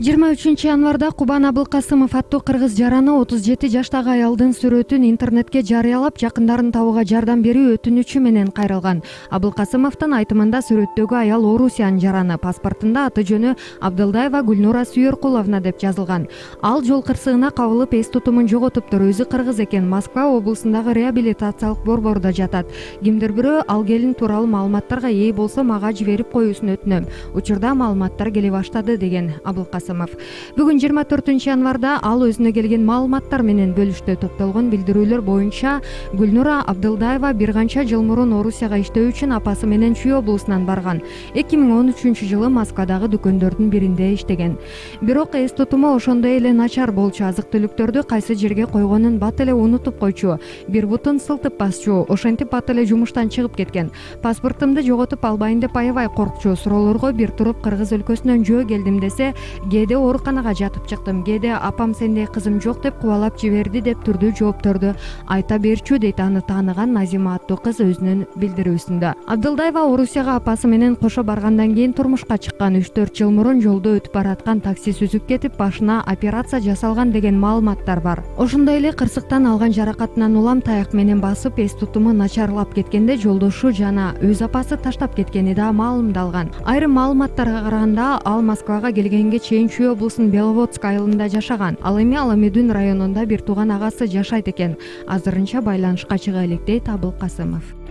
23 январда Кубан Абылкасымов аттуу кыргыз жараны 37 жаштагы аялдын сүрөтүн интернетке жарыялап, жакындарын табууга жардам берүү өтүнүчү менен кайрылган. Абылкасымовдун айтымында сүрөттөгү аял Орусиянын жараны, паспортунда аты жөнү Абдылдаева Гүлнура Сүйөркуловна деп жазылган. Ал жол кырсыгына кабылып, эс тутумун жоготуптур. Өзү кыргыз экен, Москва облусундагы реабилитациялык борбордо жатат. Кимдир бирөө ал келин тууралуу маалыматтарга ээ болсо мага жиберип коюусун өтүнөм. Учурда маалыматтар келе баштады, деген Абылкасымов. Бүгүн 24 январда ал өзүнө келген маалыматтар менен бөлүштү. Топтолгон билдирүүлөр боюнча Гүлнура Абдылдаева бир канча жыл мурун Орусияга иштөө үчүн апасы менен Чүй облусунан барган. 2013 жылы Москвадагы дүкөндөрдүн биринде иштеген. Бирок эс тутуму ошондой эле начар болчу. Азык-түлүктөрдү кайсы жерге койгонун бат эле унутуп койчу. Бир бутун сылтып басчу. Ошентип бат эле жумуштан чыгып кеткен. Паспортумду жоготуп албайын деп аябай коркчу. Суроолорго бир туруп Кыргыз өлкөсүнөн жөө келдим десе, кээде ооруканага жатып чыктым, кээде апам сендей кызым жок деп кубалап жиберди деп түрдүү жоопторду айта берчү, дейт аны тааныган Назима аттуу кыз өзүнүн билдирүүсүндө. Абдылдаева Орусияга апасы менен кошо баргандан кийин турмушка чыккан. 3-4 жыл мурун жолдо өтүп бараткан такси сүзүп кетип, башына операция жасалган деген маалыматтар бар. Ошондой эле кырсыктан алган жаракатынан улам таяк менен басып, эс тутуму начарлап кеткенде жолдошу жана өз апасы таштап кеткени да маалымдалган. Айрым маалыматтарга караганда, ал Москвага келгенге чейин Чүй облусунун Беловодск айылында жашаган. Ал эми Аламедүн районунда бир тууган агасы жашайт экен. Азырынча байланышка чыга элек, дейт Абылкасымов.